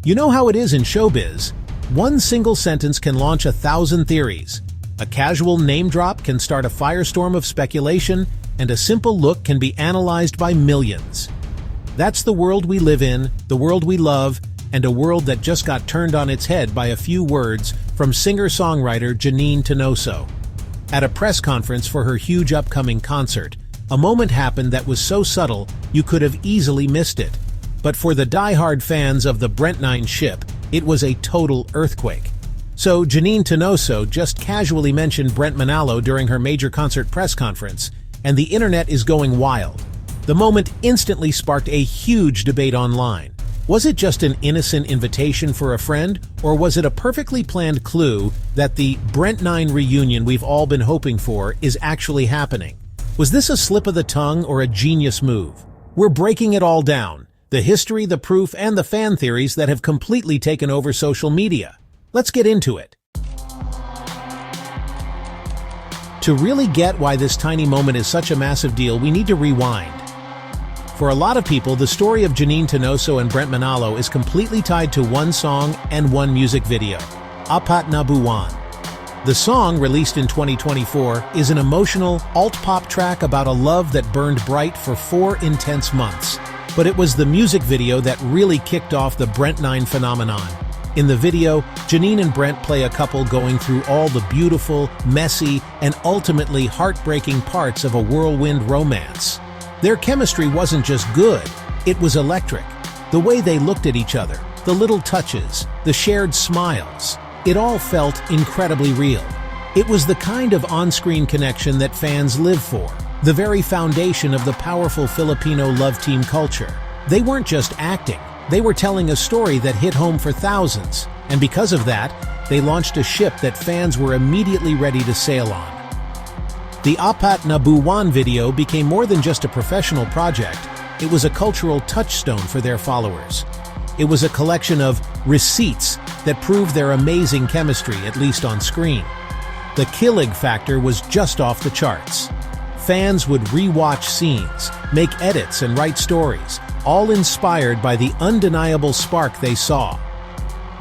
You know how it is in showbiz. One single sentence can launch 1,000 theories. A casual name drop can start a firestorm of speculation, and a simple look can be analyzed by millions. That's the world we live in, the world we love, and a world that just got turned on its head by a few words from singer-songwriter Janine Teñoso. At a press conference for her huge upcoming concert, a moment happened that was so subtle you could have easily missed it. But for the die-hard fans of the Brentnine ship, it was a total earthquake. So Janine Teñoso just casually mentioned Brent Manalo during her major concert press conference, and the internet is going wild. The moment instantly sparked a huge debate online. Was it just an innocent invitation for a friend, or was it a perfectly planned clue that the Brentnine reunion we've all been hoping for is actually happening? Was this a slip of the tongue or a genius move? We're breaking it all down. The history, the proof, and the fan theories that have completely taken over social media. Let's get into it. To really get why this tiny moment is such a massive deal, we need to rewind. For a lot of people, the story of Janine Teñoso and Brent Manalo is completely tied to one song and one music video, Apat na Buwan. The song, released in 2024, is an emotional, alt-pop track about a love that burned bright for 4 intense months. But it was the music video that really kicked off the Brentnine phenomenon. In the video, Janine and Brent play a couple going through all the beautiful, messy, and ultimately heartbreaking parts of a whirlwind romance. Their chemistry wasn't just good, it was electric. The way they looked at each other, the little touches, the shared smiles, it all felt incredibly real. It was the kind of on-screen connection that fans live for, the very foundation of the powerful Filipino love team culture. They weren't just acting, they were telling a story that hit home for thousands, and because of that, they launched a ship that fans were immediately ready to sail on. The Apat na Buwan video became more than just a professional project, it was a cultural touchstone for their followers. It was a collection of receipts that proved their amazing chemistry, at least on screen. The killing factor was just off the charts. Fans would re-watch scenes, make edits, and write stories, all inspired by the undeniable spark they saw.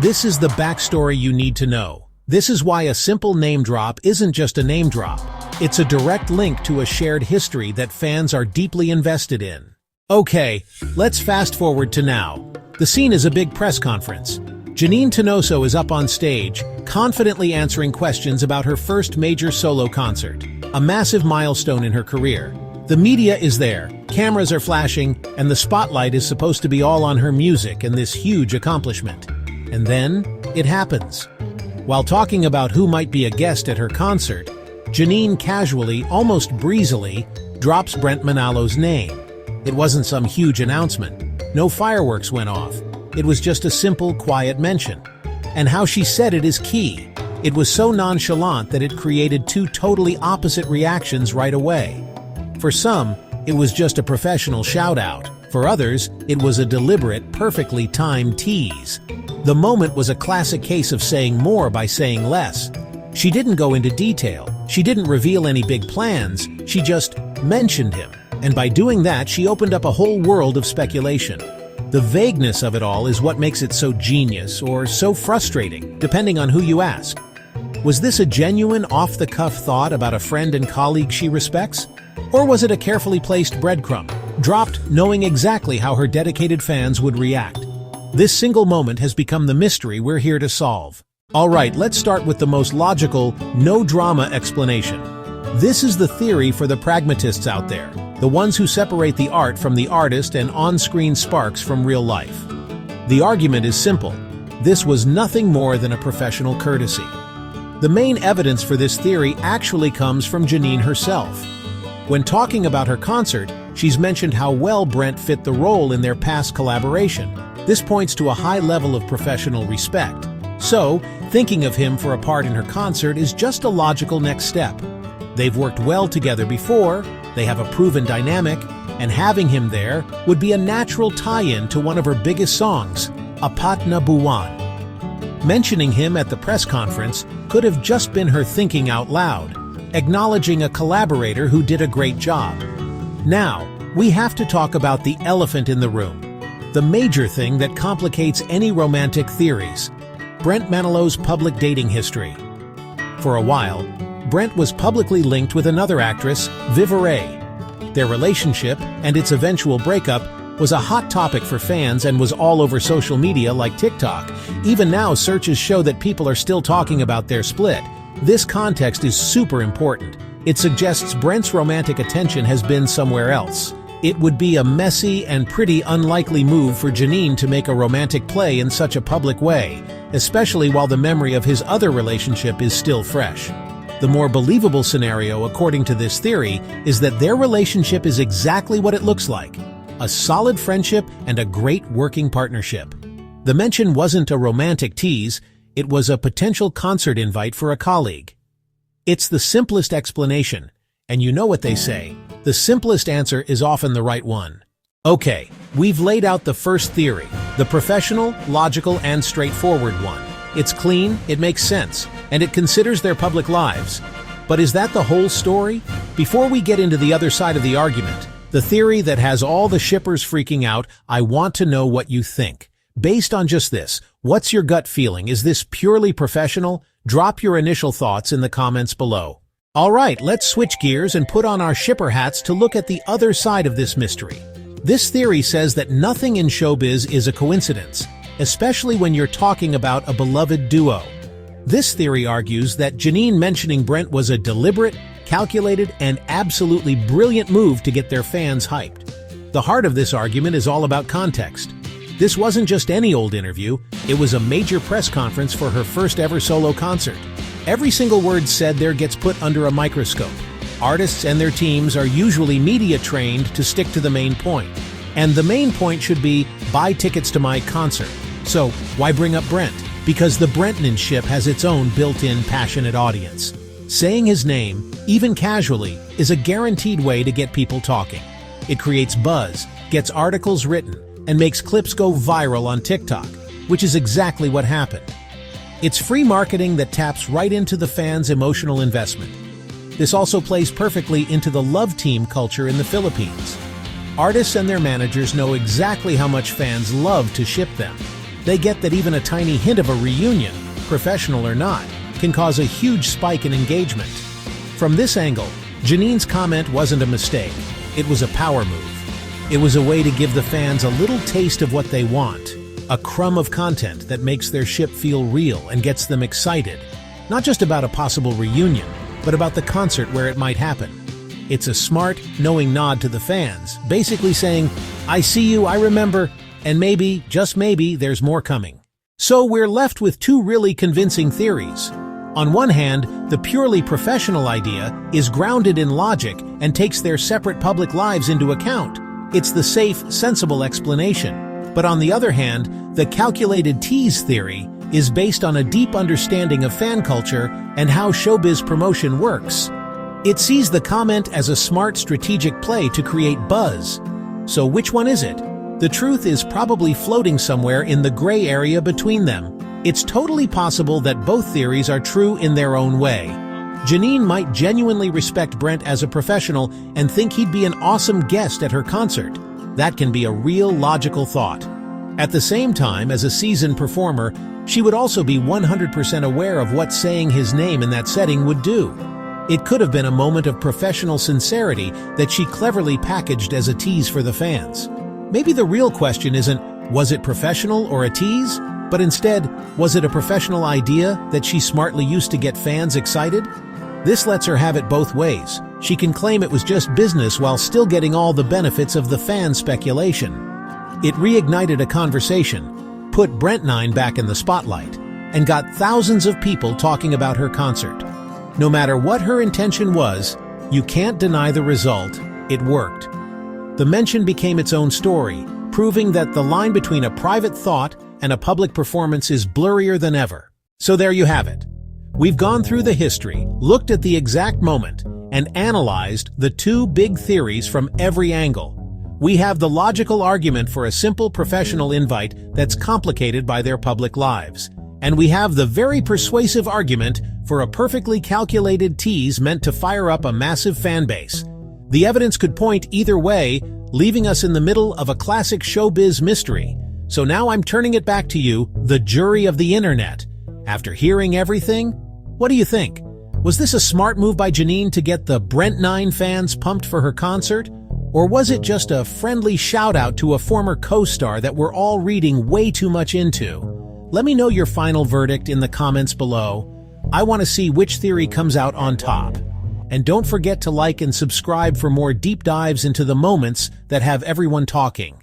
This is the backstory you need to know. This is why a simple name drop isn't just a name drop. It's a direct link to a shared history that fans are deeply invested in. Okay, let's fast forward to now. The scene is a big press conference. Janine Teñoso is up on stage, confidently answering questions about her first major solo concert, a massive milestone in her career. The media is there, cameras are flashing, and the spotlight is supposed to be all on her music and this huge accomplishment. And then, it happens. While talking about who might be a guest at her concert, Janine casually, almost breezily, drops Brent Manalo's name. It wasn't some huge announcement. No fireworks went off. It was just a simple, quiet mention. And how she said it is key. It was so nonchalant that it created 2 totally opposite reactions right away. For some, it was just a professional shout-out. For others, it was a deliberate, perfectly timed tease. The moment was a classic case of saying more by saying less. She didn't go into detail. She didn't reveal any big plans. She just mentioned him. And by doing that, she opened up a whole world of speculation. The vagueness of it all is what makes it so genius or so frustrating, depending on who you ask. Was this a genuine, off-the-cuff thought about a friend and colleague she respects? Or was it a carefully placed breadcrumb, dropped knowing exactly how her dedicated fans would react? This single moment has become the mystery we're here to solve. Alright, let's start with the most logical, no-drama explanation. This is the theory for the pragmatists out there, the ones who separate the art from the artist and on-screen sparks from real life. The argument is simple. This was nothing more than a professional courtesy. The main evidence for this theory actually comes from Janine herself. When talking about her concert, she's mentioned how well Brent fit the role in their past collaboration. This points to a high level of professional respect. So, thinking of him for a part in her concert is just a logical next step. They've worked well together before, they have a proven dynamic, and having him there would be a natural tie-in to one of her biggest songs, Apat na Buwan. Mentioning him at the press conference could have just been her thinking out loud, acknowledging a collaborator who did a great job. Now, we have to talk about the elephant in the room. the major thing that complicates any romantic theories: Brent Manilo's public dating history. For a while, Brent was publicly linked with another actress, Viva Ray. Their relationship, and its eventual breakup, was a hot topic for fans and was all over social media like TikTok. Even now, searches show that people are still talking about their split. This context is super important. It suggests Brent's romantic attention has been somewhere else. It would be a messy and pretty unlikely move for Janine to make a romantic play in such a public way, especially while the memory of his other relationship is still fresh. The more believable scenario, according to this theory, is that their relationship is exactly what it looks like: a solid friendship and a great working partnership. The mention wasn't a romantic tease, it was a potential concert invite for a colleague. It's the simplest explanation, and you know what they say, the simplest answer is often the right one. Okay, we've laid out the first theory, the professional, logical, and straightforward one. It's clean, it makes sense, and it considers their public lives. But is that the whole story? Before we get into the other side of the argument, the theory that has all the shippers freaking out, I want to know what you think. Based on just this, what's your gut feeling? Is this purely professional? Drop your initial thoughts in the comments below. Alright, let's switch gears and put on our shipper hats to look at the other side of this mystery. This theory says that nothing in showbiz is a coincidence, especially when you're talking about a beloved duo. This theory argues that Janine mentioning Brent was a deliberate, calculated, and absolutely brilliant move to get their fans hyped. The heart of this argument is all about context. This wasn't just any old interview, it was a major press conference for her first ever solo concert. Every single word said there gets put under a microscope. Artists and their teams are usually media trained to stick to the main point. And the main point should be, buy tickets to my concert. So, why bring up Brent? Because the Brentnine ship has its own built-in passionate audience. Saying his name, even casually, is a guaranteed way to get people talking. It creates buzz, gets articles written, and makes clips go viral on TikTok, which is exactly what happened. It's free marketing that taps right into the fans' emotional investment. This also plays perfectly into the love team culture in the Philippines. Artists and their managers know exactly how much fans love to ship them. They get that even a tiny hint of a reunion, professional or not, can cause a huge spike in engagement. From this angle, Janine's comment wasn't a mistake. It was a power move. It was a way to give the fans a little taste of what they want, a crumb of content that makes their ship feel real and gets them excited, not just about a possible reunion, but about the concert where it might happen. It's a smart, knowing nod to the fans, basically saying, I see you, I remember, and maybe, just maybe, there's more coming. So we're left with two really convincing theories. On one hand, the purely professional idea is grounded in logic and takes their separate public lives into account. It's the safe, sensible explanation. But on the other hand, the calculated tease theory is based on a deep understanding of fan culture and how showbiz promotion works. It sees the comment as a smart strategic play to create buzz. So which one is it? The truth is probably floating somewhere in the gray area between them. It's totally possible that both theories are true in their own way. Janine might genuinely respect Brent as a professional and think he'd be an awesome guest at her concert. That can be a real logical thought. At the same time, as a seasoned performer, she would also be 100% aware of what saying his name in that setting would do. It could have been a moment of professional sincerity that she cleverly packaged as a tease for the fans. Maybe the real question isn't, was it professional or a tease? But instead, was it a professional idea that she smartly used to get fans excited? This lets her have it both ways. She can claim it was just business while still getting all the benefits of the fan speculation. It reignited a conversation, put Brentnine back in the spotlight, and got thousands of people talking about her concert. No matter what her intention was, you can't deny the result. It worked. The mention became its own story, proving that the line between a private thought and a public performance is blurrier than ever. So there you have it. We've gone through the history, looked at the exact moment, and analyzed the two big theories from every angle. We have the logical argument for a simple professional invite that's complicated by their public lives. And we have the very persuasive argument for a perfectly calculated tease meant to fire up a massive fan base. The evidence could point either way. leaving us in the middle of a classic showbiz mystery. So now I'm turning it back to you, the jury of the internet. After hearing everything, what do you think? Was this a smart move by Janine to get the Brentnine fans pumped for her concert? Or was it just a friendly shout-out to a former co-star that we're all reading way too much into? Let me know your final verdict in the comments below. I want to see which theory comes out on top. And don't forget to like and subscribe for more deep dives into the moments that have everyone talking.